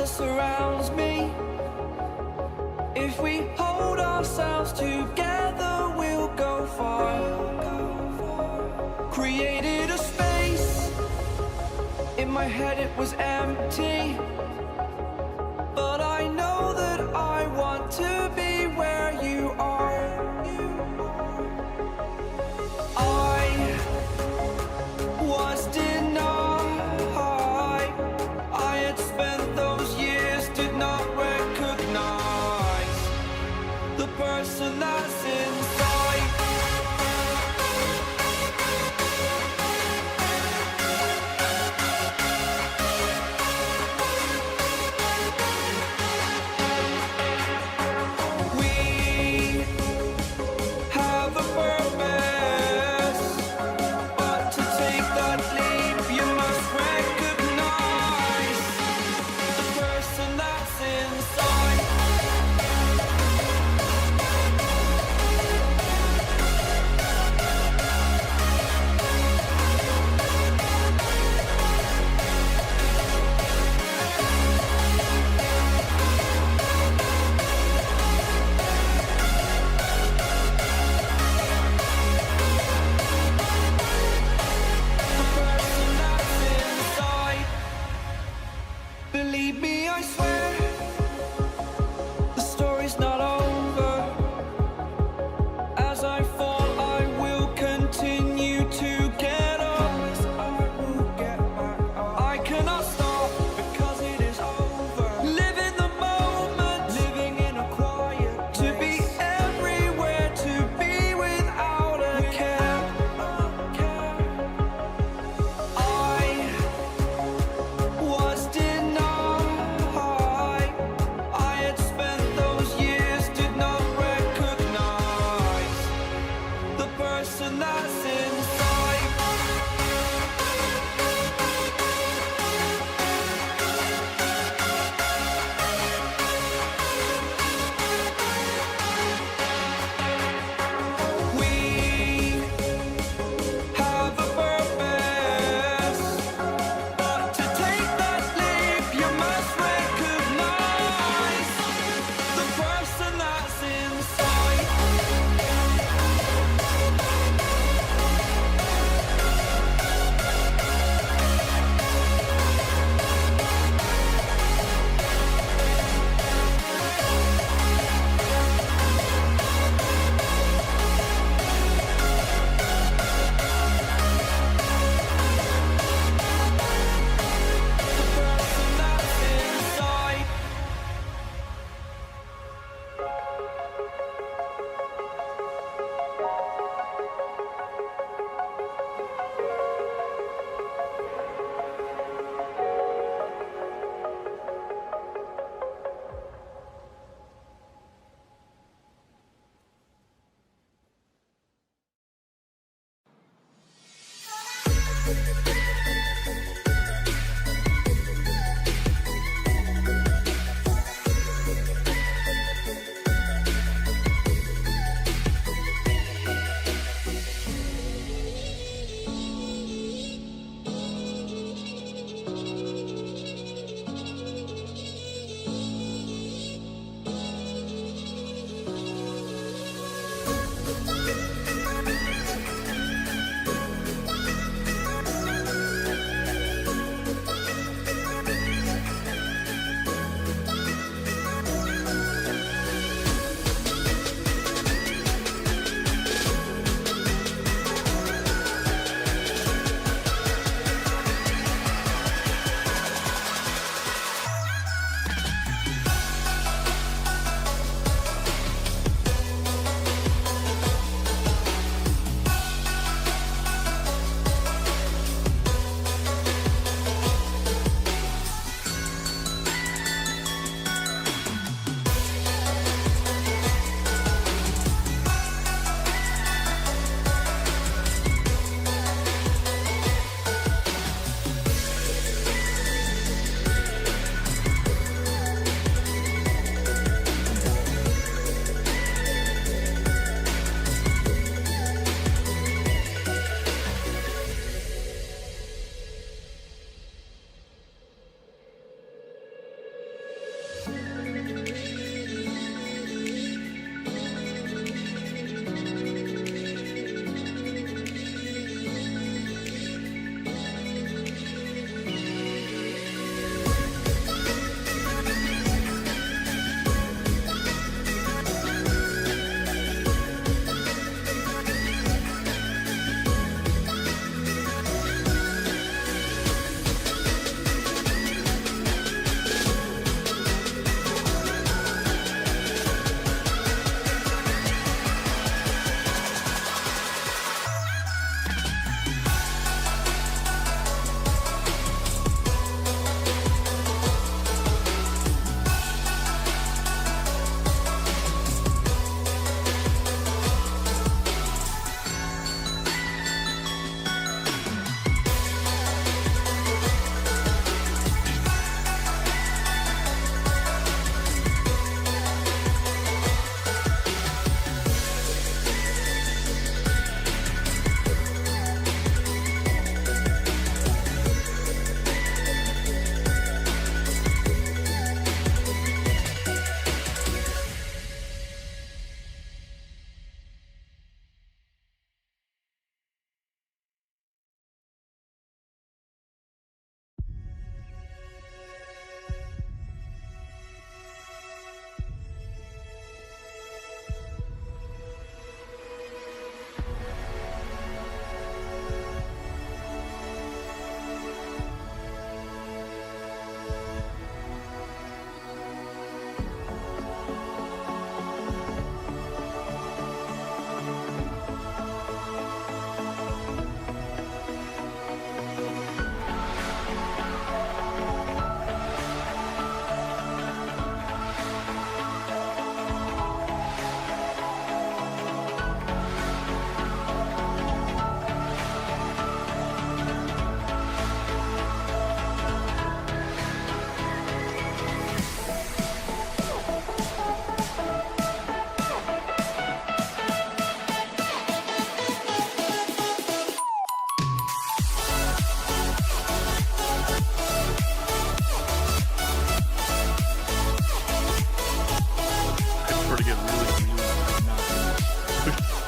that surrounds me. If we hold ourselves together, we'll go far. Created a space in my head it was empty. But I know that I want to be where you are. I was denied. I had spent those years, did not recognize the person that's inside.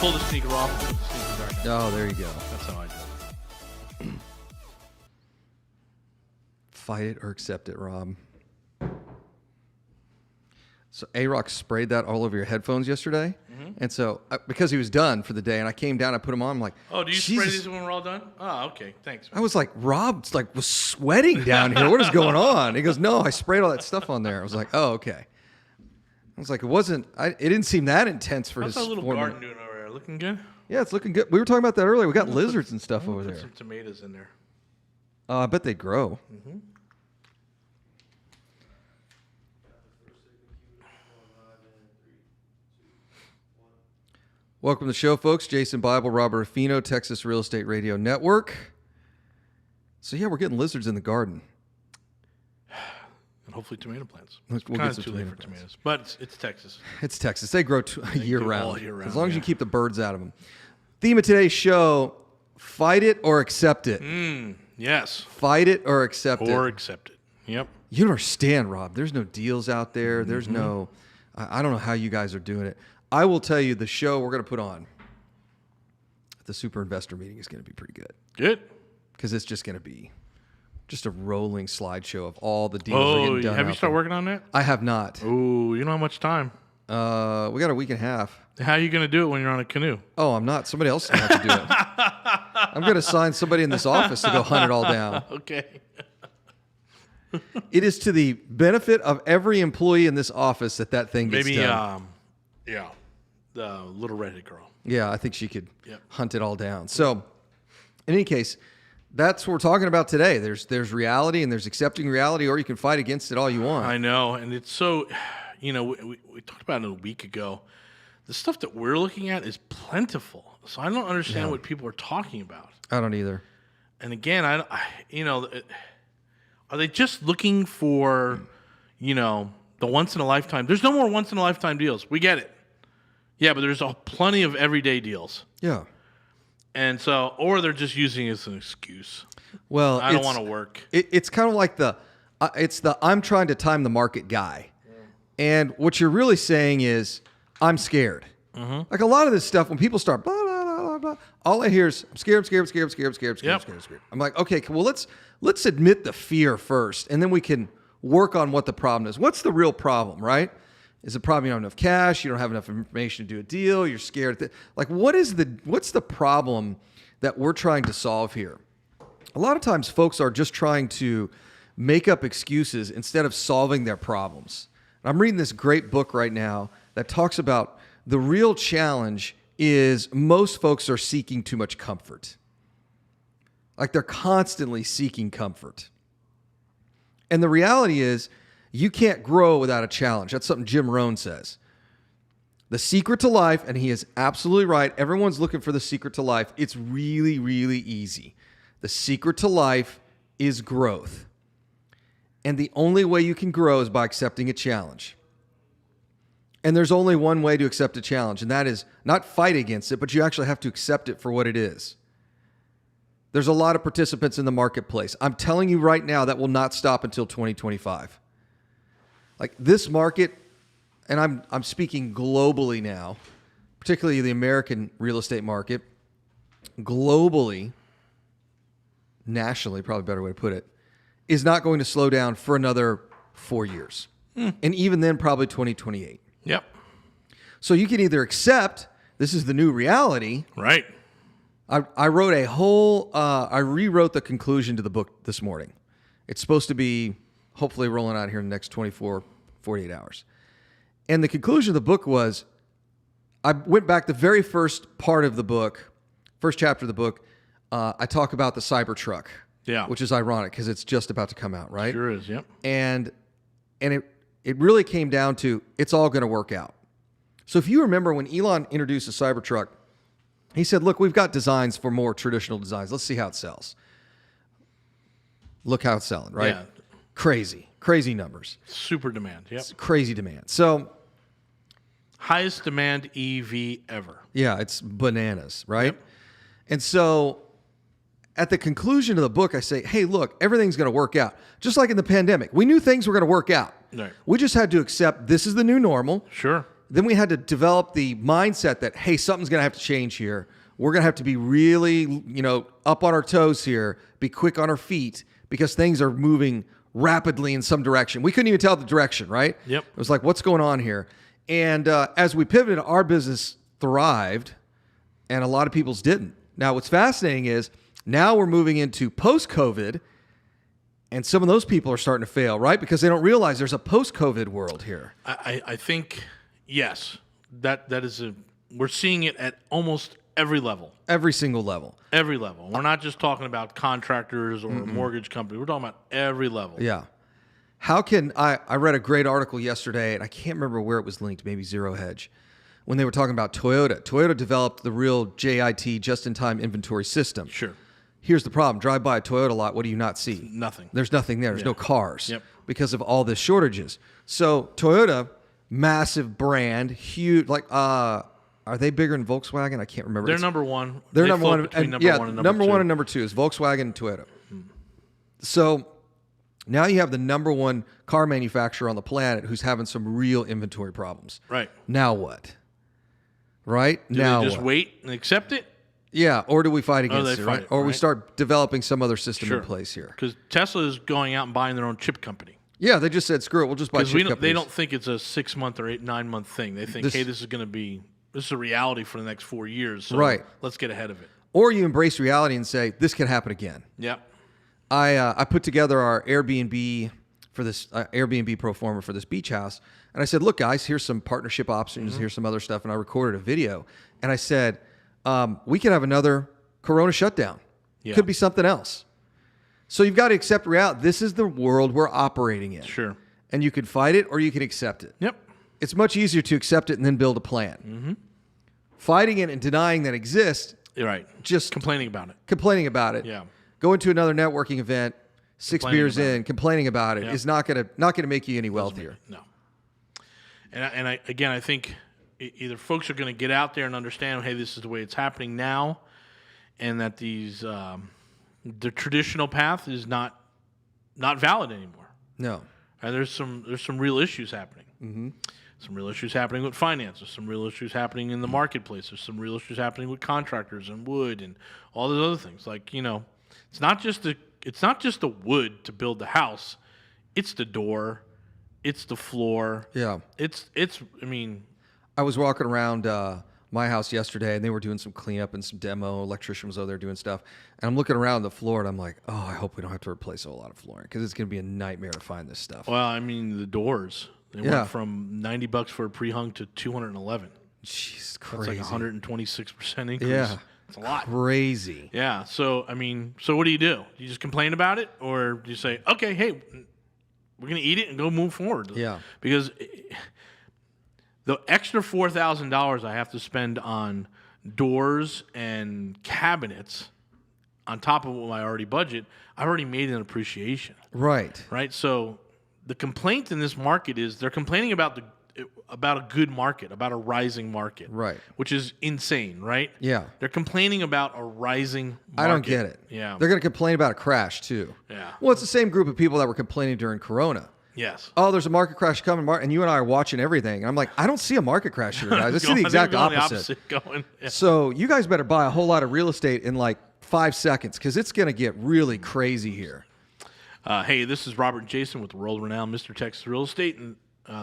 pull the sneaker off and put the sneaker back on. Oh, there you go. That's how I do it. Fight it or accept it, Rob. So A-Rock sprayed that all over your headphones yesterday. And so, because he was done for the day, and I came down, I put them on, I'm like, Oh, do you Jesus. spray these when we're all done? Oh, okay. Thanks, man. I was like, Rob's like was sweating down here. What is going on? He goes, no, I sprayed all that stuff on there. I was like, oh, okay. I was like, it didn't seem that intense for How's his that little 4 garden minutes. doing over there? Looking good? Yeah, it's looking good. We were talking about that earlier. We got lizards and stuff over Put there. some tomatoes in there. I bet they grow. Welcome to the show, folks. Jason Bible, Robert Orfino, Texas Real Estate Radio Network. So, yeah, we're getting lizards in the garden. And hopefully tomato plants. We'll Kind get of some too late tomato for plants. tomatoes. But it's Texas. It's Texas. They grow year grow round. all year round, As long as you yeah. keep the birds out of them. Theme of today's show, fight it or accept it. Yes. Fight it or accept it. Or accept it. Yep. You don't understand, Rob. There's no deals out there. There's no, I don't know how you guys are doing it. I will tell you, the show we're going to put on at the Super Investor Meeting is going to be pretty good. Good. Because it's just going to be just a rolling slideshow of all the deals that are getting done. Have you out started there. working on that? I have not. Oh, you don't have much time. We got a week and a half. How are you going to do it when you're on a canoe? Oh, I'm not. Somebody else will have to do it. I'm going to assign somebody in this office to go hunt it all down. Okay. It is to the benefit of every employee in this office that thing gets Maybe, done. yeah, the little redhead girl. Yeah, I think she could Yep. hunt it all down. So, in any case, that's what we're talking about today. There's reality and there's accepting reality, or you can fight against it all you want. I know, and it's so, we talked about it a week ago. The stuff that we're looking at is plentiful, so I don't understand what people are talking about. I don't either. And again, are they just looking for, the once in a lifetime? There's no more once in a lifetime deals. We get it. Yeah, but there's plenty of everyday deals. Yeah. And so, or they're just using it as an excuse. Well, I don't want to work. It's kind of like I'm trying to time the market guy. And what you're really saying is, I'm scared. Like a lot of this stuff, when people start blah, blah, blah, blah, blah, all I hear is, I'm scared, I'm scared, I'm scared, I'm scared, I'm scared, I'm scared, Yep. I'm scared, I'm scared. I'm like, okay, well, let's admit the fear first, and then we can work on what the problem is. What's the real problem, right? Is the problem you don't have enough cash, you don't have enough information to do a deal, you're scared? Like, what's the problem that we're trying to solve here? A lot of times folks are just trying to make up excuses instead of solving their problems. I'm reading this great book right now that talks about the real challenge is most folks are seeking too much comfort. Like they're constantly seeking comfort. And the reality is you can't grow without a challenge. That's something Jim Rohn says. The secret to life, and he is absolutely right, everyone's looking for the secret to life. It's really, really easy. The secret to life is growth. And the only way you can grow is by accepting a challenge. And there's only one way to accept a challenge, and that is not fight against it, but you actually have to accept it for what it is. There's a lot of participants in the marketplace. I'm telling you right now, that will not stop until 2025. Like this market, and I'm speaking globally now, particularly the American real estate market, globally, nationally, probably a better way to put it, is not going to slow down for another 4 years. And even then, probably 2028. Yep. So you can either accept this is the new reality. Right. I rewrote the conclusion to the book this morning. It's supposed to be hopefully rolling out here in the next 24, 48 hours. And the conclusion of the book was, I went back the very first part of the book, first chapter of the book, I talk about the Cybertruck. Yeah. Which is ironic because it's just about to come out, right? Sure is, yep. And it really came down to it's all going to work out. So if you remember when Elon introduced the Cybertruck, he said, look, we've got designs for more traditional designs. Let's see how it sells. Look how it's selling, right? Yeah. Crazy numbers. Super demand, yep. It's crazy demand. So, highest demand EV ever. yeah, it's bananas, right? Yep. And so at the conclusion of the book, I say, hey, look, everything's going to work out. Just like in the pandemic. We knew things were going to work out. Right. We just had to accept this is the new normal. Sure. we had to develop the mindset that, hey, something's going to have to change here. We're going to have to be really, up on our toes here, be quick on our feet because things are moving rapidly in some direction. We couldn't even tell the direction, right? Yep. It was like, what's going on here? And as we pivoted, our business thrived and a lot of people's didn't. Now, what's fascinating is now we're moving into post-COVID and some of those people are starting to fail, right? Because they don't realize there's a post-COVID world here. I think, yes, that is we're seeing it at almost every level. Every single level. Every level. We're not just talking about contractors or a mortgage company. We're talking about every level. Yeah. How can I read a great article yesterday, and I can't remember where it was linked, maybe Zero Hedge, when they were talking about Toyota. Toyota developed the real JIT, just-in-time inventory system. Sure. Here's the problem. Drive by a Toyota lot, what do you not see? Nothing. There's nothing there. There's no cars because of all the shortages. So Toyota, massive brand, huge, are they bigger than Volkswagen? I can't remember. They're number one. They're They number float one. between And, number one and number number two. one and number two is Volkswagen and Toyota. So now you have the number one car manufacturer on the planet who's having some real inventory problems. Right. Now what? Right? Do now they just what? wait and accept it? Yeah, or do we fight against they it, fight right? it, Or we right? start developing some other system Sure. in place here. Because Tesla is going out and buying their own chip company. Yeah, they just said, screw it, we'll just buy Because chip they companies. don't think it's a 6-month or 9-month thing. They think, hey, this is a reality for the next 4 years. So Right. let's get ahead of it. Or you embrace reality and say, this can happen again. Yep. I put together our Airbnb for this Airbnb pro forma for this beach house, and I said, look, guys, here's some partnership options, here's some other stuff, and I recorded a video, and I said, we could have another Corona shutdown. Yeah. Could be something else. So you've got to accept reality. This is the world we're operating in. Sure. And you can fight it or you can accept it. Yep. It's much easier to accept it and then build a plan. Mm-hmm. Fighting it and denying that it exists, You're right. just Complaining about it. complaining about it. Yeah. Going to another networking event, 6 Complaining beers about in, complaining about it Yeah. is not gonna make you any wealthier. No. And I think either folks are going to get out there and understand, hey, this is the way it's happening now, and that the traditional path is not valid anymore. No. And there's some real issues happening. Mm-hmm. Some real issues happening with finances. Some real issues happening in the marketplace. There's some real issues happening with contractors and wood and all those other things. Like, it's not just the wood to build the house. It's the door. It's the floor. Yeah. I was walking around my house yesterday, and they were doing some cleanup and some demo. Electrician was over there doing stuff, and I'm looking around the floor, and I'm like, oh, I hope we don't have to replace a whole lot of flooring because it's going to be a nightmare to find this stuff. Well, the doors. They went from $90 for a pre-hung to $211. Jeez, That's crazy. like 126% increase. Yeah. It's a lot. Crazy. Yeah. So what do? Do you just complain about it, or do you say, okay, hey, we're gonna eat it and go move forward? Yeah. Because the extra $4,000 I have to spend on doors and cabinets, on top of what I already budget, I've already made an appreciation. Right. Right. So the complaint in this market is they're complaining about a good market, about a rising market. Right. Which is insane, right? Yeah. They're complaining about a rising market. I don't get it. Yeah. They're going to complain about a crash, too. Yeah. Well, it's the same group of people that were complaining during Corona. Yes. Oh, there's a market crash coming, and you and I are watching everything. And I'm like, I don't see a market crash here, guys. I see the exact opposite. Yeah. So you guys better buy a whole lot of real estate in like 5 seconds because it's going to get really crazy here. Hey, this is Robert and Jason with the world-renowned Mr. Texas Real Estate, and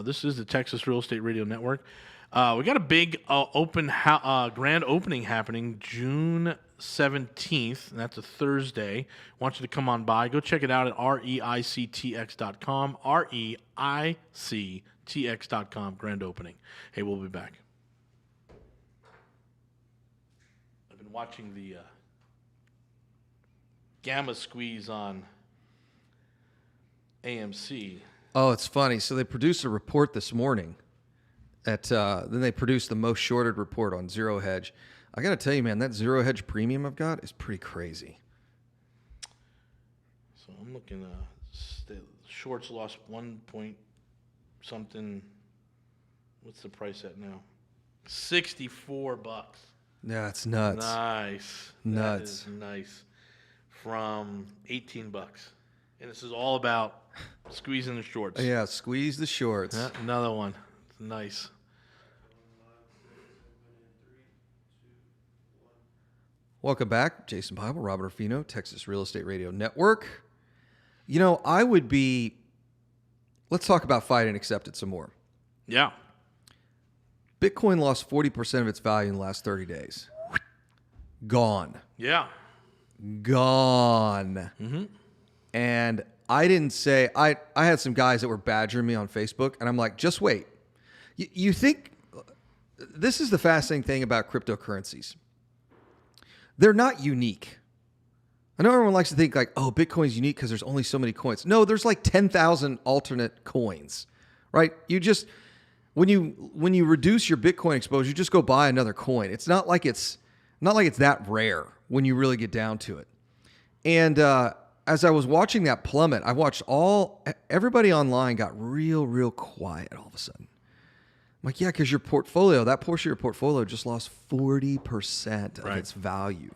this is the Texas Real Estate Radio Network. We got a big grand opening happening June 17th, and that's a Thursday. I want you to come on by. Go check it out at reictx.com, reictx.com, grand opening. Hey, we'll be back. I've been watching the Gamma Squeeze on AMC. Oh, it's funny. So they produced a report this morning. Then they produced the most shorted report on Zero Hedge. I got to tell you, man, that Zero Hedge premium I've got is pretty crazy. So I'm looking. The shorts lost 1 point something. What's the price at now? $64. Yeah, it's nuts. Nice. Nuts. That is nice. From $18. And this is all about squeezing the shorts. Yeah, squeeze the shorts. Yeah, another one. Nice. Welcome back. Jason Bible, Robert Orfino, Texas Real Estate Radio Network. Let's talk about fight and accept it some more. Yeah. Bitcoin lost 40% of its value in the last 30 days. Gone. Yeah. Gone. Mm-hmm. And I didn't say, I had some guys that were badgering me on Facebook, and I'm like, just wait. You think, this is the fascinating thing about cryptocurrencies. They're not unique. I know everyone likes to think like, oh, Bitcoin's unique because there's only so many coins. No, there's like 10,000 alternate coins, right? You just, when you reduce your Bitcoin exposure, you just go buy another coin. It's not like it's that rare when you really get down to it. And as I was watching that plummet, I watched everybody online got real quiet all of a sudden. I'm like, yeah, because your portfolio, that portion of your portfolio just lost 40% of its value.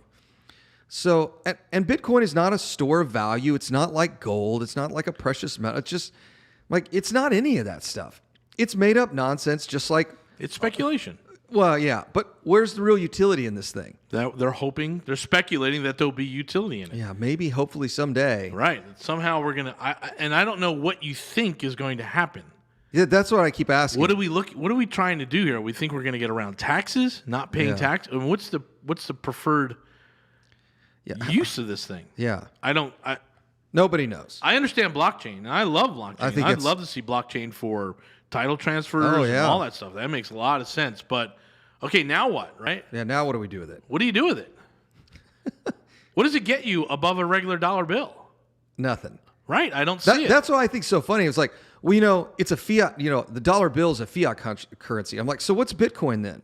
So, and Bitcoin is not a store of value. It's not like gold. It's not like a precious metal. It's just like, it's not any of that stuff. It's made up nonsense, just like... It's speculation. Well, yeah, but where's the real utility in this thing? They're speculating that there'll be utility in it. Yeah, maybe, hopefully someday. Right. Somehow we're going to... I don't know what you think is going to happen. Yeah, that's what I keep asking. What are we trying to do here? We think we're going to get around taxes, not paying tax. I mean, what's the preferred use of this thing? Yeah. Nobody knows. I understand blockchain, and I love blockchain. I'd love to see blockchain for title transfers and all that stuff. That makes a lot of sense. But, okay, now what, right? Yeah, now what do we do with it? What do you do with it? What does it get you above a regular dollar bill? Nothing. Right, I don't see it. That's what I think is so funny. It's like, well, it's a fiat, the dollar bill is a fiat currency. I'm like, so what's Bitcoin then?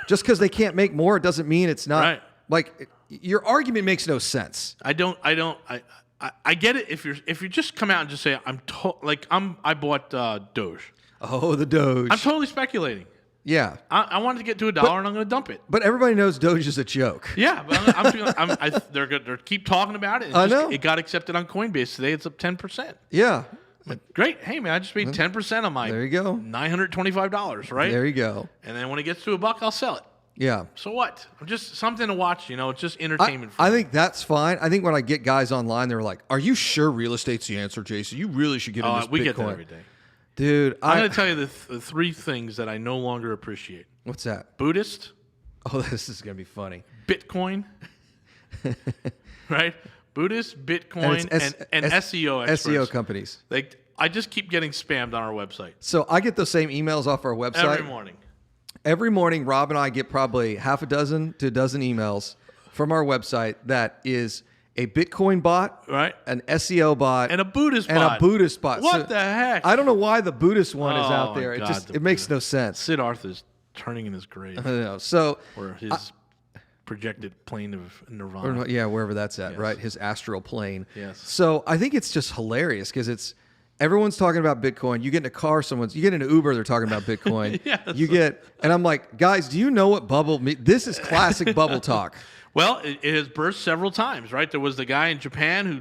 Just because they can't make more, it doesn't mean it's not. Right. Like, your argument makes no sense. I get it if you just come out and just say I bought Doge. Oh, the Doge. I'm totally speculating. Yeah. I wanted to get to $1 and I'm going to dump it. But everybody knows Doge is a joke. Yeah, but they're keep talking about it. I know. It got accepted on Coinbase today. It's up 10%. Yeah. But great. Hey, man, I just paid 10% on my there you go. $925, right? There you go. And then when it gets to $1, I'll sell it. Yeah. So what? Just something to watch, It's just entertainment. I think that's fine. I think when I get guys online, they're like, are you sure real estate's the answer, Jason? You really should get into this Bitcoin. We get that every day. Dude, I'm going to tell you the three things that I no longer appreciate. What's that? Buddhist. Oh, this is going to be funny. Bitcoin. Right? Buddhist, Bitcoin, and SEO experts. SEO companies. I just keep getting spammed on our website. So I get those same emails off our website. Every morning. Every morning, Rob and I get probably half a dozen to a dozen emails from our website that is a Bitcoin bot, right? An SEO bot, and a Buddhist bot. What the heck? I don't know why the Buddhist one is out there. God, it makes no sense. Sid Arthur's turning in his grave. I don't know. So, or his projected plane of nirvana. Wherever that's at, right? His astral plane. Yes. So I think it's just hilarious because everyone's talking about Bitcoin. You get in a car, you get in an Uber, they're talking about Bitcoin. And I'm like, guys, do you know what bubble means? This is classic bubble talk. Well, it has burst several times, right? There was the guy in Japan who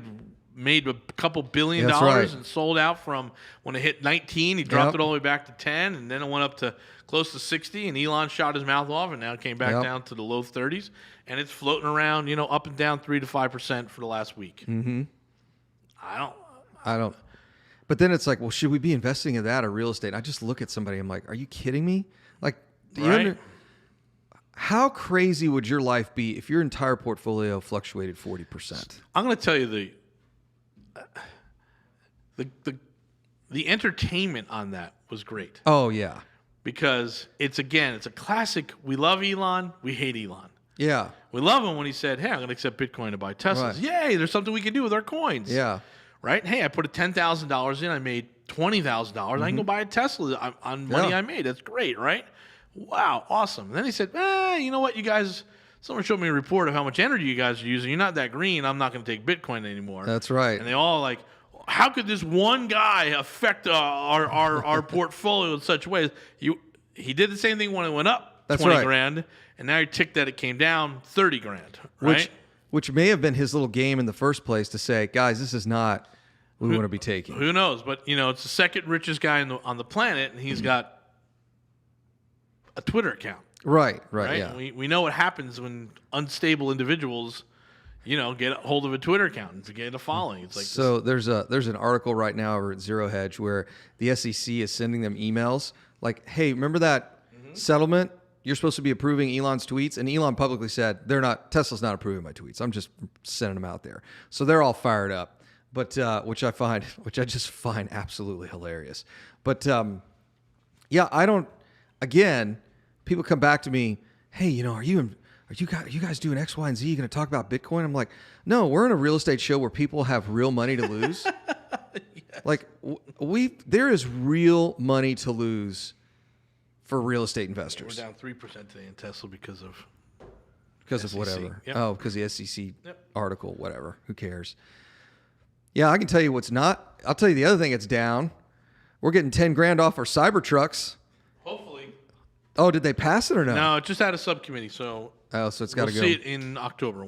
made a couple $1 billion and sold out from when it hit 19. He dropped it all the way back to 10, and then it went up to close to 60, and Elon shot his mouth off, and now it came back down to the low 30s, and it's floating around, up and down 3 to 5% for the last week. Mm-hmm. I don't. But then it's like, well, should we be investing in that or real estate? And I just look at somebody, I'm like, are you kidding me? Like, how crazy would your life be if your entire portfolio fluctuated 40%? I'm going to tell you the entertainment on that was great. Oh, yeah. Because it's a classic. We love Elon. We hate Elon. Yeah. We love him when he said, hey, I'm going to accept Bitcoin to buy Teslas. Right. Yay, there's something we can do with our coins. Yeah. Right? Hey, I put $10,000 in. I made $20,000. I can go buy a Tesla on money I made. That's great, right? Wow, awesome. And then he said, you know what, you guys, someone showed me a report of how much energy you guys are using. You're not that green. I'm not going to take Bitcoin anymore. That's right. And they all like, how could this one guy affect our portfolio in such ways? He did the same thing when it went up. That's 20 grand, and now you're ticked that it came down 30 grand, right? Which may have been his little game in the first place to say, guys, this is not what we want to be taking. Who knows? But, it's the second richest guy on the planet, and he's got a Twitter account. Right. Right? Yeah. We know what happens when unstable individuals, get a hold of a Twitter account and to get a following. It's like So there's an article right now over at Zero Hedge where the SEC is sending them emails like, hey, remember that settlement? You're supposed to be approving Elon's tweets, and Elon publicly said Tesla's not approving my tweets. I'm just sending them out there. So they're all fired up, but which I just find absolutely hilarious. But yeah, I don't. Again, people come back to me, hey, are you guys doing X, Y, and Z? You going to talk about Bitcoin? I'm like, no, we're in a real estate show where people have real money to lose. Yes. Like there is real money to lose for real estate investors. We're down 3% today in Tesla because of whatever. Yep. Oh, because the SEC article, whatever. Who cares? Yeah, I can tell you what's not. I'll tell you the other thing that's down. We're getting 10 grand off our Cybertrucks. Hopefully. Oh, did they pass it or no? No, it just had a subcommittee, so so it's got to we'll go. see it in October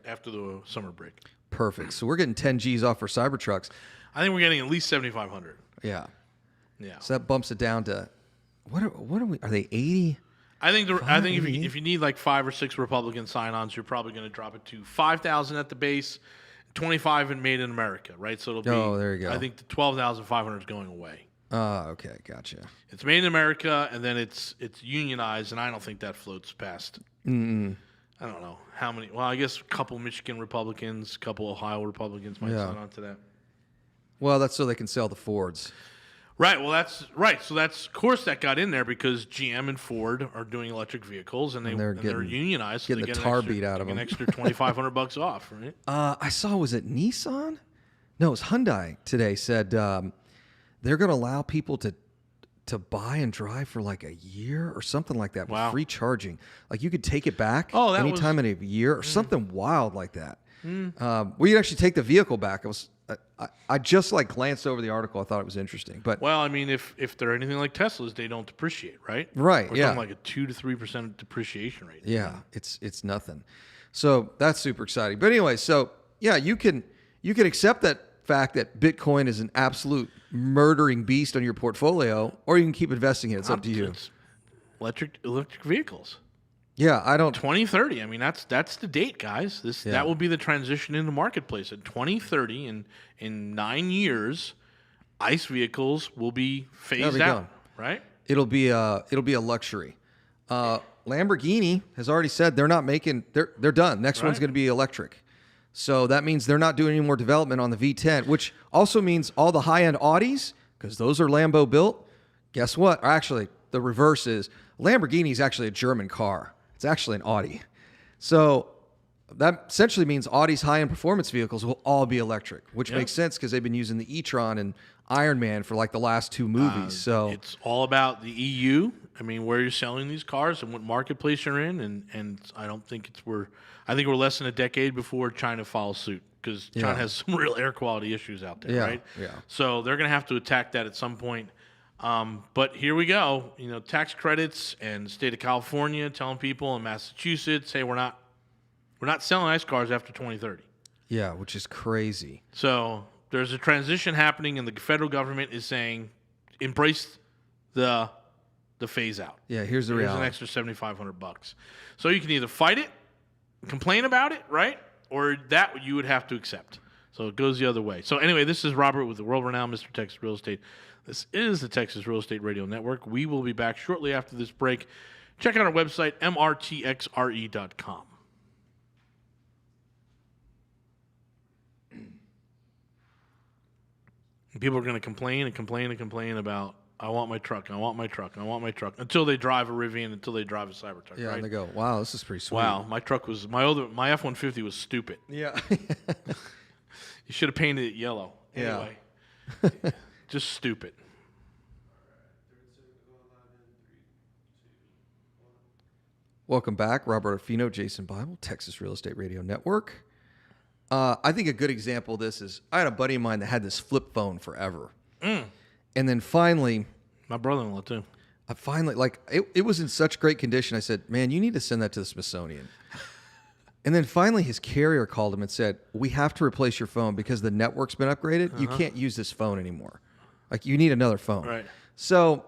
after the summer break. Perfect. So we're getting 10 G's off our Cybertrucks. I think we're getting at least 7,500. Yeah. Yeah. So that bumps it down to what are we? Are they 80? I think if you need like 5 or 6 Republican sign-ons, you're probably going to drop it to 5,000 at the base, 25 and made in America, right? So it'll be. Oh, there you go. I think the 12,500 is going away. Oh, okay, gotcha. It's made in America, and then it's unionized, and I don't think that floats past. I don't know how many. Well, I guess a couple Michigan Republicans, a couple Ohio Republicans might sign on to that. Well, that's so they can sell the Fords. Right. Well, that's right. So that's of course that got in there because GM and Ford are doing electric vehicles, and they're unionized. So Getting they the get tar extra, beat out of them. An extra $2,500 off, right? I saw. Was it Nissan? No, it was Hyundai today. Said they're going to allow people to buy and drive for like a year or something like that with free charging. Like you could take it back anytime in a year or something wild like that. Where you'd actually take the vehicle back. I just glanced over the article. I thought it was interesting. But well, I mean, if they're anything like Teslas, they don't depreciate, right? Right. We're talking like a 2 to 3% depreciation rate. Yeah, it's nothing. So that's super exciting. But anyway, so yeah, you can accept that fact that Bitcoin is an absolute murdering beast on your portfolio, or you can keep investing in it. It's up to you. It's electric vehicles. Yeah, I don't. 2030. I mean, that's the date, guys. That will be the transition in the marketplace. In 2030, in 9 years, ICE vehicles will be phased out. Right? It'll be a luxury. Lamborghini has already said they're not making. They're done. Next one's going to be electric. So that means they're not doing any more development on the V10, which also means all the high-end Audis, because those are Lambo built. Guess what? Or actually, the reverse is Lamborghini is actually a German car. It's actually an Audi. So that essentially means Audi's high-end performance vehicles will all be electric, which makes sense because they've been using the e-tron and Iron Man for like the last 2 movies. So it's all about the EU. I mean, where you're selling these cars and what marketplace you're in, and I don't think I think we're less than a decade before China follows suit because China has some real air quality issues out there, right? Yeah. So they're going to have to attack that at some point. But here we go. Tax credits and the state of California telling people in Massachusetts, hey, we're not selling ICE cars after 2030. Yeah, which is crazy. So there's a transition happening, and the federal government is saying, embrace the phase out. Yeah, here's the reality. Here's an extra $7,500. So you can either fight it, complain about it, right, or that you would have to accept. So it goes the other way. So anyway, this is Robert with the world-renowned Mr. Texas Real Estate. This is the Texas Real Estate Radio Network. We will be back shortly after this break. Check out our website, mrtxre.com. People are going to complain and complain and complain about, I want my truck, I want my truck, I want my truck, until they drive a Rivian, until they drive a Cybertruck, Yeah, right? and they go, wow, this is pretty sweet. Wow, my truck was, my F-150 was stupid. Yeah. You should have painted it yellow. Yeah. Anyway, just stupid. Welcome back. Robert Orfino, Jason Bible, Texas Real Estate Radio Network. I think a good example of this is I had a buddy of mine that had this flip phone forever. And then finally... My brother-in-law, too. It was in such great condition. I said, man, you need to send that to the Smithsonian. And then finally his carrier called him and said, we have to replace your phone because the network's been upgraded. You can't use this phone anymore. Like, you need another phone. Right. So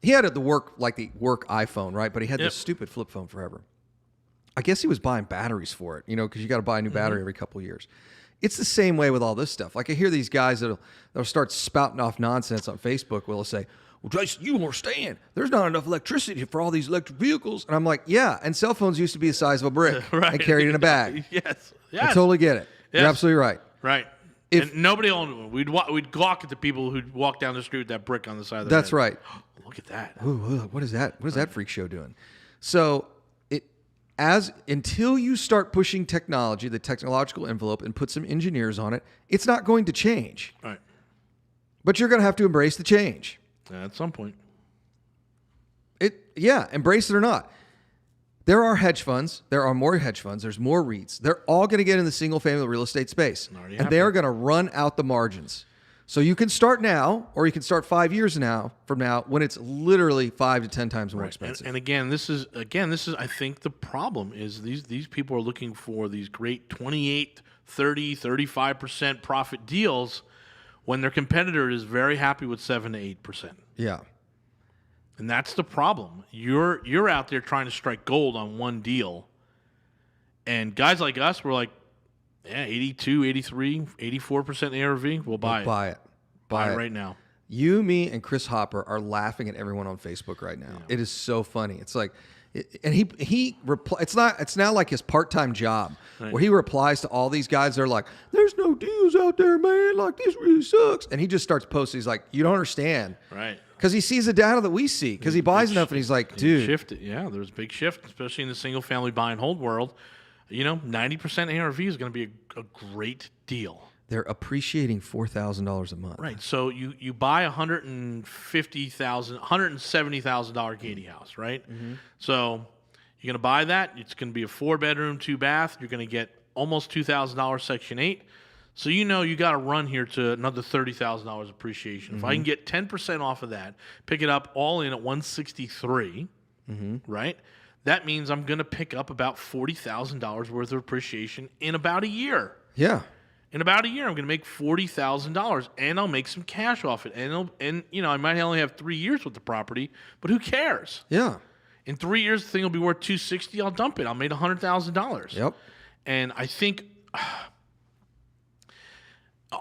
he He had the work iPhone, right? But he had Yep. this stupid flip phone forever. I guess he was buying batteries for it, because you got to buy a new battery every couple of years. It's the same way with all this stuff. Like I hear these guys that'll start spouting off nonsense on Facebook. They'll say, "Well, Jason, you don't understand. There's not enough electricity for all these electric vehicles." And I'm like, "Yeah." And cell phones used to be the size of a brick and carried in a bag. Yes. I totally get it. Yes. You're absolutely right. Right. And nobody owned one. We'd gawk at the people who'd walk down the street with that brick on the side of their That's head. right. Look at that. Ooh, what is that? What is that freak show doing? So until you start pushing technology, the technological envelope, and put some engineers on it, it's not going to change. Right. But you're going to have to embrace the change. At some point. Embrace it or not. There are hedge funds. There are more hedge funds. There's more REITs. They're all going to get in the single-family real estate space. And they are going to run out the margins. So you can start now, or you can start 5 years from now, when it's literally 5 to 10 times more expensive. And again, this is I think the problem is these people are looking for these great 28, 30, 35% profit deals when their competitor is very happy with 7 to 8%. Yeah. And that's the problem. You're out there trying to strike gold on one deal. And guys like us, we're like, 82, 83, 84% ARV, we'll buy it. Buy it. Buy it right now. You, me, and Chris Hopper are laughing at everyone on Facebook right now. Yeah. It is so funny. It's like, and it's now like his part-time job, right, where he replies to all these guys. They're like, "There's no deals out there, man. Like, this really sucks." And he just starts posting. He's like, "You don't understand." Right. Because he sees the data that we see. Because he buys enough, and he's like, "Dude." Shifted. Yeah, there's a big shift, especially in the single-family buy and hold world. 90% ARV is going to be a great deal. They're appreciating $4,000 a month. Right. So you buy $170,000 Katie house, right? Mm-hmm. So you're going to buy that. It's going to be a 4-bedroom, 2-bath. You're going to get almost $2,000 Section 8. So you got to run here to another $30,000 appreciation. Mm-hmm. If I can get 10% off of that, pick it up all in at $163, right? That means I'm going to pick up about $40,000 worth of appreciation in about a year. Yeah. In about a year, I'm going to make $40,000, and I'll make some cash off it. And I might only have 3 years with the property, but who cares? Yeah. In 3 years, the thing will be worth $260. I'll dump it. I'll make $100,000. Yep. And I think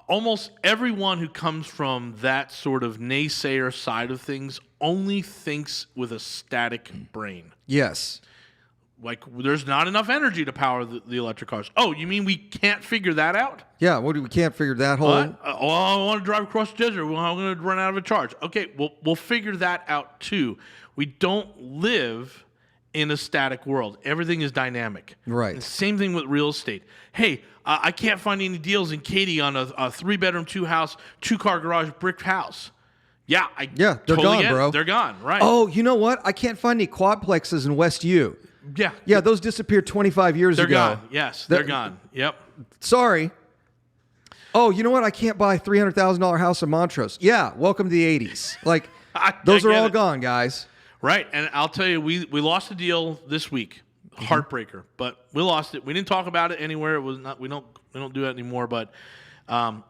almost everyone who comes from that sort of naysayer side of things only thinks with a static brain. Yes. Like, there's not enough energy to power the electric cars. Oh, you mean we can't figure that out? Yeah, we can't figure that whole... I want to drive across the desert. Well, I'm going to run out of a charge. Okay, we'll figure that out too. We don't live in a static world. Everything is dynamic. Right. And same thing with real estate. Hey, I can't find any deals in Katy on a 3-bedroom, 2-house, 2-car garage brick house. Yeah, they're totally gone, bro. They're gone, right? Oh, you know what? I can't find any quadplexes in West U. Yeah, those disappeared 25 years ago. They're gone. Yes, they're gone. Yep. Sorry. Oh, you know what? I can't buy a $300,000 house in Montrose. Yeah, welcome to the 80s. Like, those are all gone, guys. Right, and I'll tell you, we lost a deal this week. Heartbreaker, but we lost it. We didn't talk about it anywhere. It was not. We don't do that anymore. But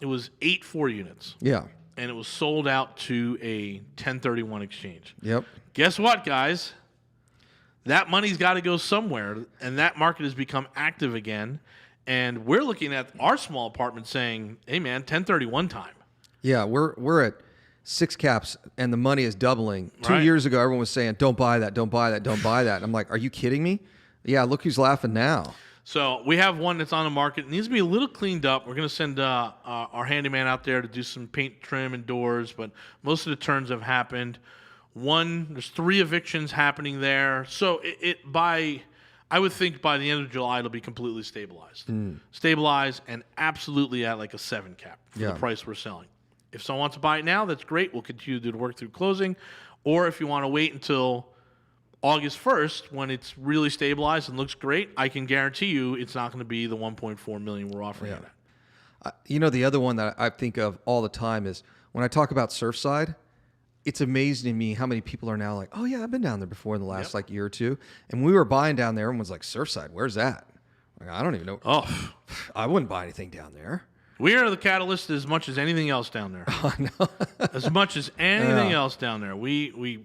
it was 8 4 units. Yeah. And it was sold out to a 1031 exchange. Yep. Guess what, guys? That money's got to go somewhere, and that market has become active again. And we're looking at our small apartment saying, "Hey, man, 1031 time." Yeah, we're at 6 caps, and the money is doubling. 2 years ago, everyone was saying, "Don't buy that, don't buy that, don't buy that." And I'm like, "Are you kidding me?" Yeah, look who's laughing now. So we have one that's on the market. It needs to be a little cleaned up. We're going to send our handyman out there to do some paint, trim, and doors, but most of the turns have happened. There's 3 evictions happening there. So I would think by the end of July, it'll be completely stabilized. Stabilized and absolutely at like a 7 cap for the price we're selling. If someone wants to buy it now, that's great. We'll continue to do the work through closing. Or if you want to wait until August 1st, when it's really stabilized and looks great, I can guarantee you it's not going to be the $1.4 million we're offering it at. The other one that I think of all the time is when I talk about Surfside, it's amazing to me how many people are now like, "Oh yeah, I've been down there before in the last year or two." And when we were buying down there, everyone was like, "Surfside, where's that?" Like, I don't even know. Oh, I wouldn't buy anything down there. We are the catalyst as much as anything else down there. Oh, no. As much as anything else down there. We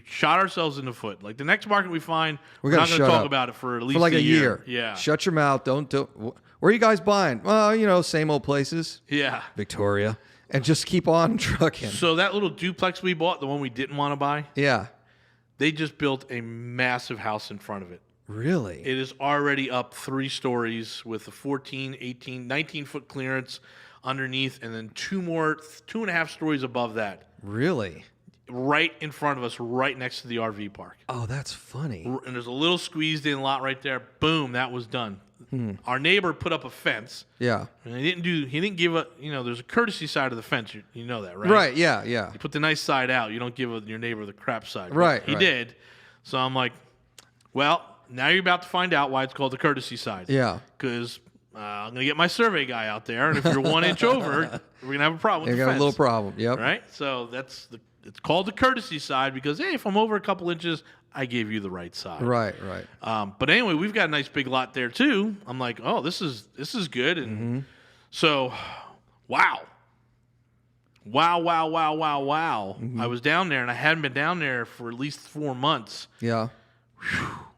shot ourselves in the foot. Like the next market we find, we're not going to talk about it for at least like a year. year. Yeah. Shut your mouth. Don't. Where are you guys buying? Well, same old places. Yeah. Victoria. And just keep on trucking. So that little duplex we bought, the one we didn't want to buy, Yeah. they just built a massive house in front of it. Really? It is already up 3 stories with a 14, 18, 19-foot clearance underneath, and then 2.5 stories above that. Really? Right in front of us, right next to the RV park. Oh, that's funny. And there's a little squeezed-in lot right there. Boom, that was done. Our neighbor put up a fence. Yeah. And he didn't give a, there's a courtesy side of the fence. You know that, right? Right. Yeah. Yeah. You put the nice side out. You don't give your neighbor the crap side. Right. He did. So I'm like, well, now you're about to find out why it's called the courtesy side. Yeah. Because I'm going to get my survey guy out there, and if you're 1 inch over, we're going to have a problem with You the got fence. a little problem. Yep. Right? So it's called the courtesy side because, hey, if I'm over a couple inches, I gave you the right side. Right. Right. But anyway, we've got a nice big lot there too. I'm like, oh, this is good. And so, wow. I was down there, and I hadn't been down there for at least 4 months. Yeah.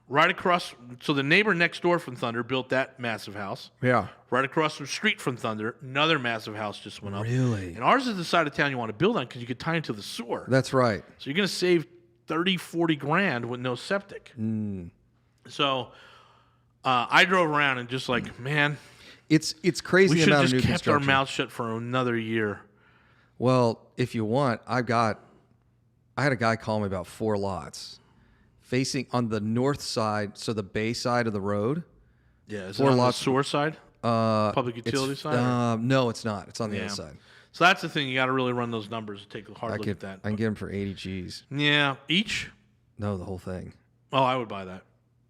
Right across, so the neighbor next door from Thunder built that massive house. Yeah. Right across the street from Thunder, another massive house just went up. Really? And ours is the side of town you want to build on because you could tie into the sewer. That's right. So you're going to save 30, 40 grand with no septic. So I drove around and just like, man, It's crazy we the should amount have of new just kept our construction. mouths shut for another year. Well, if you want, I had a guy call me about 4 lots facing on the north side, so the bay side of the road. Yeah, is 4 it on lots. the sewer side? Public utility side? No, it's not. It's on the Yeah. other side. So that's the thing. You got to really run those numbers and take a hard look at that. I can get them for 80 G's. Yeah, each? No, the whole thing. Oh, I would buy that.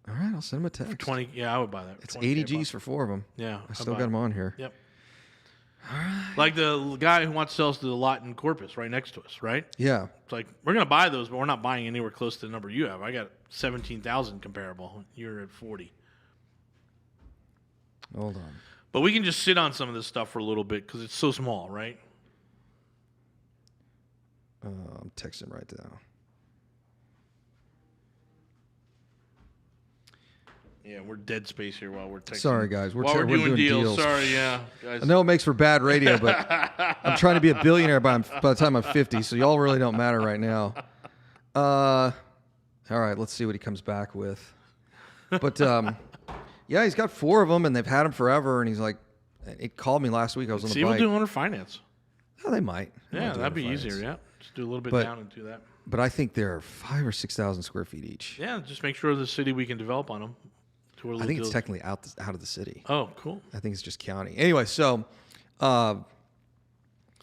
All right, I'll send him a text. 20. Yeah, I would buy that. It's 20K 80 bucks. G's for 4 of them. Yeah, I still got them on here. Yep. Like the guy who wants to sell us the lot in Corpus right next to us, right? Yeah. It's like, we're going to buy those, but we're not buying anywhere close to the number you have. I got 17,000 comparable. You're at 40. Hold on. But we can just sit on some of this stuff for a little bit because it's so small, right? I'm texting right now. Yeah, we're dead space here while we're texting. Sorry, guys. While we're doing deals. Sorry, yeah. I Guys. know it makes for bad radio, but I'm trying to be a billionaire by the time I'm 50, so y'all really don't matter right now. All right, let's see what he comes back with. But, yeah, he's got 4 of them, and they've had them forever, and he's like, it called me last week. I was on the See, we'll bike. do owner finance. Oh, they might. They Yeah, might do that'd be finance. easier, yeah. Just do a little bit But- down and do that. But I think they're 5,000 or 6,000 square feet each. Yeah, just make sure the city we can develop on them. I think it's technically out of the city. Oh, cool. I think it's just county. Anyway, so, and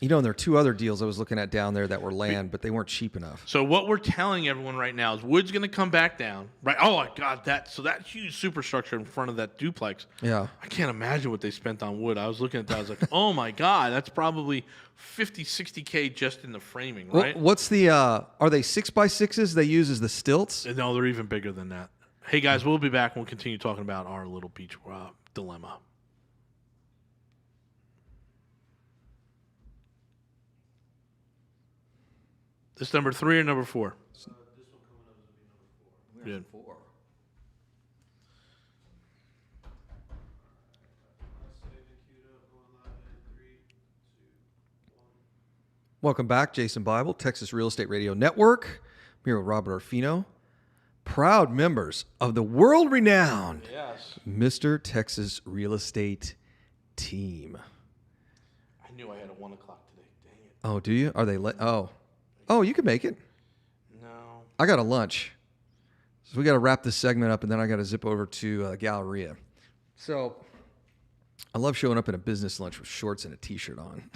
there are 2 other deals I was looking at down there that were land, but they weren't cheap enough. So what we're telling everyone right now is wood's going to come back down, right? Oh my God, that huge superstructure in front of that duplex. Yeah. I can't imagine what they spent on wood. I was looking at that. I was like, oh my God, that's probably 50, 60K just in the framing, right? What's the? Are they 6x6s they use as the stilts? No, they're even bigger than that. Hey guys, we'll be back and we'll continue talking about our little beach dilemma. This number 3 or number 4? This one coming up is going to be number 4. Good. 4. Saving queued up, going live in 3, 2, 1. Welcome back, Jason Bible, Texas Real Estate Radio Network. I'm here with Robert Orfino, proud members of the world-renowned Yes. Mr. Texas Real Estate Team. I knew I had a 1 o'clock today. Dang it. Oh, do you? Are they? Oh, you can make it. No. I got a lunch. So we got to wrap this segment up, and then I got to zip over to Galleria. So I love showing up in a business lunch with shorts and a T-shirt on.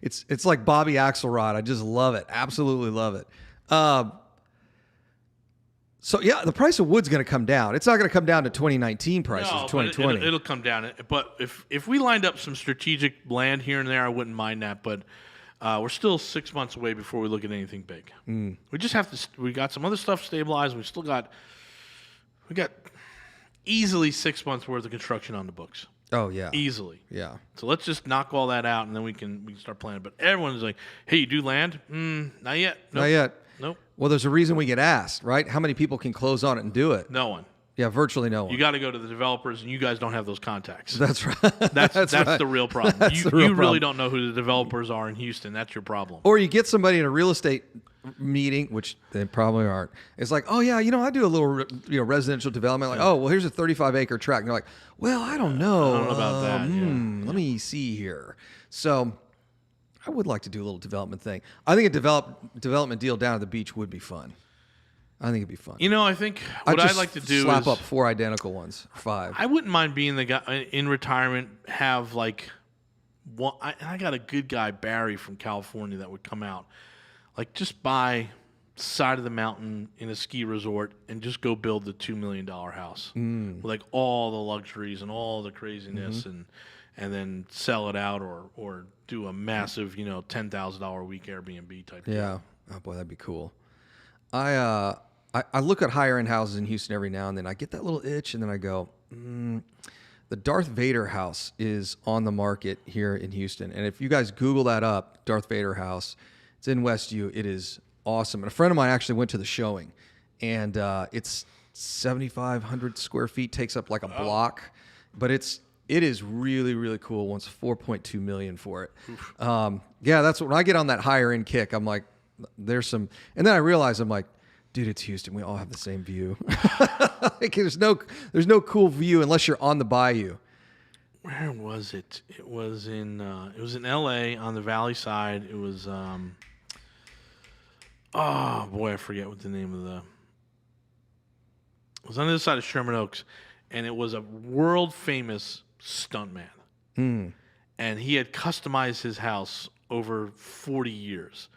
It's like Bobby Axelrod. I just love it. Absolutely love it. So, yeah, the price of wood's going to come down. It's not going to come down to 2019 prices, No, 2020. but it'll come down. But if we lined up some strategic land here and there, I wouldn't mind that. But we're still 6 months away before we look at anything big. We just have to. We got some other stuff stabilized. We got easily 6 months worth of construction on the books. Oh yeah. easily. Yeah. So let's just knock all that out, and then we can start planning. But everyone's like, "Hey, you do land? Not yet. Nope. Not yet. Nope. Well, there's a reason we get asked, right? How many people can close on it and do it? No one. Yeah, virtually no one. You got to go to the developers, and you guys don't have those contacts. That's right. That's right. the real problem. That's You the real really problem. don't know who the developers are in Houston. That's your problem. Or you get somebody in a real estate meeting, which they probably aren't. It's like, oh yeah, I do a little residential development. Like, oh well, here's a 35-acre tract. And they're like, well, I don't know. I don't know about that. Let me see here. So, I would like to do a little development thing. I think a development deal down at the beach would be fun. I think it'd be fun. I think what I'd like to do slap is up 4 identical ones, 5. I wouldn't mind being the guy in retirement. Have like one. I got a good guy, Barry from California, that would come out, like just buy side of the mountain in a ski resort and just go build the $2 million house with like all the luxuries and all the craziness, and then sell it out or do a massive $10,000 a week Airbnb type deal. Yeah. Oh boy, that'd be cool. I look at higher end houses in Houston every now and then. I get that little itch, and then I go, the Darth Vader house is on the market here in Houston. And if you guys Google that up, Darth Vader house, it's in Westview. It is awesome. And a friend of mine actually went to the showing, and it's 7,500 square feet, takes up like a block, but it is really, really cool. Wants $4.2 million for it. Yeah, that's when I get on that higher end kick. I'm like, there's some, and then I realize I'm like, dude, it's Houston. We all have the same view. Like, there's no cool view unless you're on the bayou. Where was it? It was in L.A. on the Valley side. It was oh boy, I forget what the name of it was on the other side of Sherman Oaks, and it was a world famous stuntman. And he had customized his house over 40 years.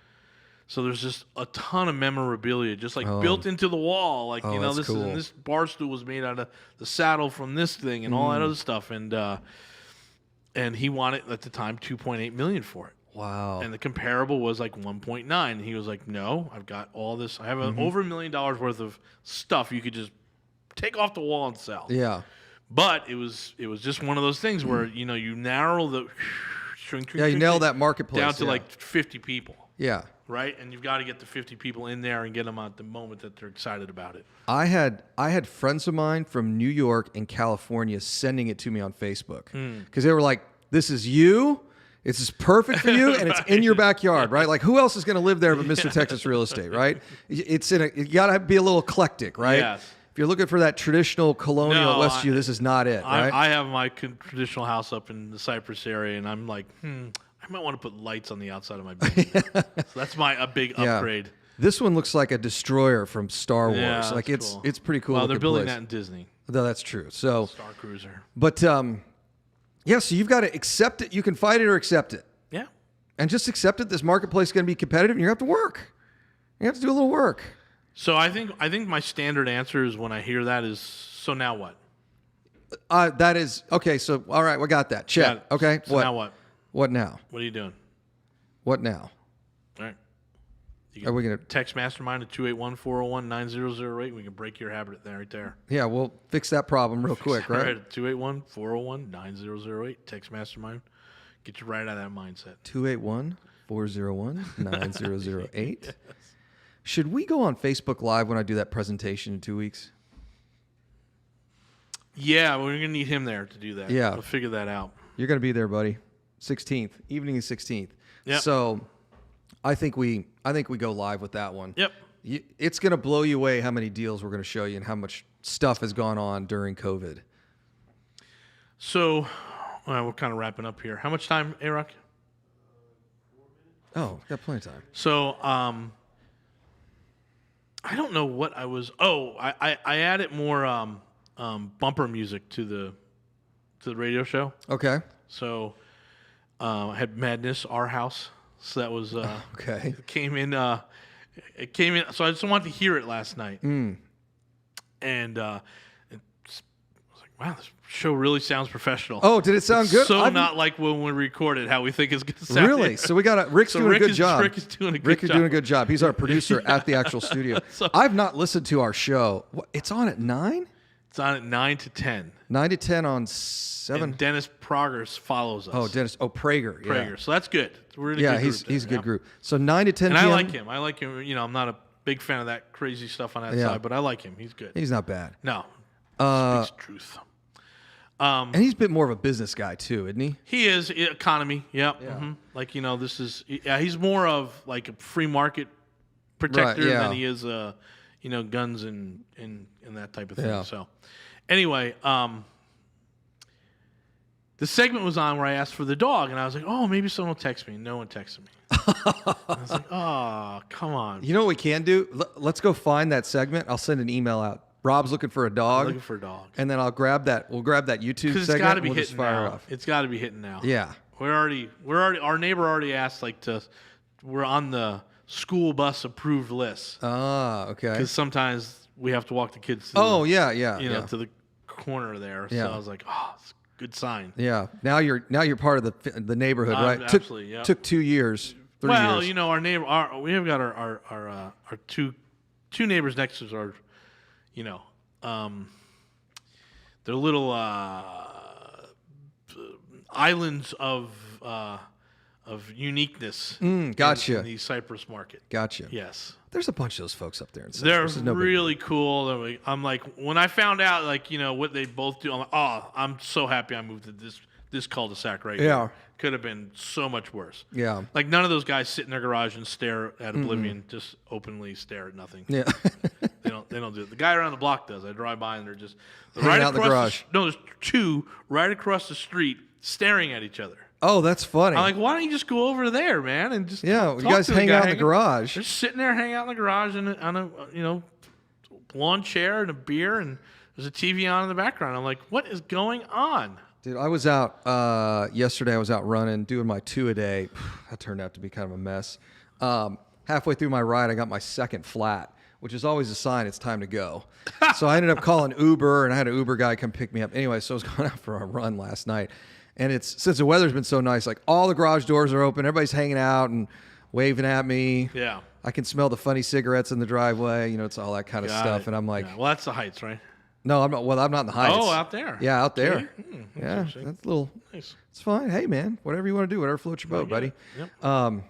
So there's just a ton of memorabilia, just like built into the wall. Like, that's this cool. this bar stool was made out of the saddle from this thing and all that other stuff. And he wanted at the time $2.8 million for it. Wow. And the comparable was like 1.9. And he was like, no, I've got all this. I have over $1 million worth of stuff you could just take off the wall and sell. Yeah. But it was just one of those things where, you narrow the shrink, Yeah, you nail that marketplace. down to yeah. like 50 people. Yeah. Right? And you've got to get the 50 people in there and get them at the moment that they're excited about it. I had friends of mine from New York and California sending it to me on Facebook because they were like, "This is you. This is perfect for you, and it's in your backyard, right? Like, who else is going to live there but Mr. Texas Real Estate, right? It's you got to be a little eclectic, right? Yes. If you're looking for that traditional colonial No, Westview, this is not it, right? I have my traditional house up in the Cypress area, and I'm like, I might want to put lights on the outside of my building. So that's a big upgrade. This one looks like a destroyer from Star Wars. Yeah, Like that's cool. it's pretty cool. Well, they're looking building place. that in Disney. No, that's true. So, Star Cruiser. but yeah, so you've got to accept it. You can fight it or accept it. Yeah. And just accept it. This marketplace is going to be competitive, and you have to work. You have to do a little work. So I think my standard answer is when I hear that is, so now what? That is okay. So all right, we got that. Check. Got it. Okay. So now what? What now? What are you doing? What now? All right. You Are we gonna? text Mastermind at 281-401-9008. We can break your habit right there. Yeah, we'll fix that problem real quick, All right? right. 281-401-9008. Text Mastermind. Get you right out of that mindset. 281-401-9008. Should we go on Facebook Live when I do that presentation in 2 weeks? Yeah, we're gonna need him there to do that. Yeah. We'll figure that out. You're going to be there, buddy. 16th, evening is 16th. Yep. So, I think we go live with that one. Yep. It's going to blow you away how many deals we're going to show you and how much stuff has gone on during COVID. So, we're kind of wrapping up here. How much time, A-Rock? Oh, got plenty of time. So, I don't know what I was. Oh, I added more bumper music to the radio show. Okay. So, I had Madness, Our House. So that was Okay. it came in. So I just wanted to hear it last night, and I was like, "Wow, this show really sounds professional." Oh, did it sound good? So not like when we recorded how we think it's going to sound. Really? So we got Rick's So doing Rick a good is- job. Rick is doing a good Rick is job. doing a good job. He's our producer at the actual studio. So- I've not listened to our show. What, it's on at 9? It's on at 9 to 10. 9 to 10 on 7. And Dennis Progress follows us. Oh, Dennis. Oh, Prager. Yeah. Prager. So that's good. We're in a Yeah, good group he's a there, good group. So 9 to 10 And p.m. I like him. I like him. You know, I'm not a big fan of that crazy stuff on that Yeah. side, but I like him. He's good. He's not bad. No. Speaks truth. And he's a bit more of a business guy, too, isn't he? He is economy. Yep. Yeah. Mm-hmm. Like, you know, this is he's more of like a free market protector yeah. than he is you know, guns and that type of thing. Yeah. So anyway, the segment was on where I asked for the dog, and I was like, oh, maybe someone will text me. No one texted me. I was like, oh, come on. You know what we can do? Let's go find that segment. I'll send an email out. Rob's looking for a dog. I'm looking for a dog. And then I'll grab that. We'll grab that YouTube Because segment. it's got to be and we'll just hitting fire now. off. It's got to be hitting now. Yeah. We're already. Our neighbor already asked we're on the school bus approved list Ah, okay. because sometimes we have to walk the kids. To Oh, the, yeah, yeah. You know, yeah. to the corner there. Yeah. So I was like, oh, it's a good sign. Yeah. Now you're part of the neighborhood, right? Absolutely. Yeah. Took 2 years. 3 Well, years. you know, our neighbor. We have got our two neighbors next to us are, you know, they're little islands of uniqueness. Gotcha. In the Cypress market. Gotcha. Yes. There's a bunch of those folks up there. In They're Cyprus. There's no big really cool. I'm like, when I found out, like, you know, what they both do, I'm like, oh, I'm so happy I moved to this cul-de-sac right Yeah. here. Could have been so much worse. Yeah. Like, none of those guys sit in their garage and stare at oblivion, just openly stare at nothing. Yeah. They don't do it. The guy around the block does. I drive by and they're just Hanging out in the garage. There's two right across the street staring at each other. Oh, that's funny. I'm like, why don't you just go over there, man, and just Yeah, talk you guys to the hang guy out in the garage. They're sitting there, hanging out in the garage, and on a you know lawn chair and a beer, and there's a TV on in the background. I'm like, what is going on? Dude, I was out yesterday. I was out running, doing my 2 a day. That turned out to be kind of a mess. Halfway through my ride, I got my second flat, which is always a sign it's time to go. So I ended up calling Uber, and I had an Uber guy come pick me up. Anyway, so I was going out for a run last night, and it's since the weather's been so nice, like all the garage doors are open, everybody's hanging out and waving at me. Yeah. I can smell the funny cigarettes in the driveway. You know, it's all that kind of Got stuff, it. and I'm like, Yeah. Well, that's the Heights, right? no, I'm not. Well, I'm not in the Heights. Oh, out there. Yeah, out there. Okay. Yeah, interesting. that's a little. Nice. It's fine. Hey, man, whatever you want to do, whatever floats your boat, buddy. Yep.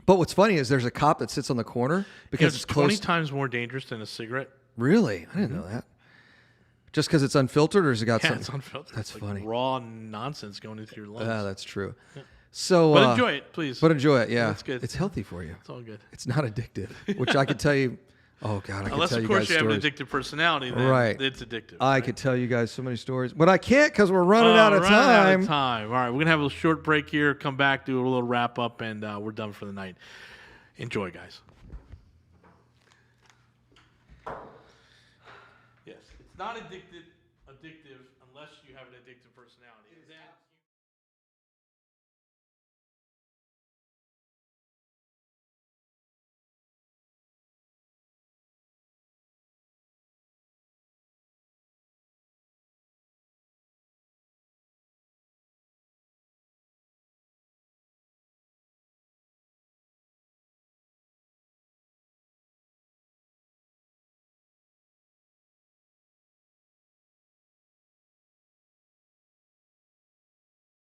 But what's funny is there's a cop that sits on the corner because It's it's close. 20 times more dangerous than a cigarette. Really? I didn't know that. Just because it's unfiltered, or has it got Yeah, something? it's unfiltered. That's It's like funny. raw nonsense going into your lungs. That's true. So, But enjoy it, please. But enjoy it. Yeah, That's good. It's healthy for you. It's all good. It's not addictive, which I could tell you. Oh God, I could Unless, tell of you course, guys you have an stories. addictive personality, then Right. it's addictive. I right? could tell you guys so many stories, but I can't because we're running out of Running out time. of time. All right, we're going to have a short break here, come back, do a little wrap up, and we're done for the night. Enjoy, guys. Yes, it's not addictive unless you have an addictive personality.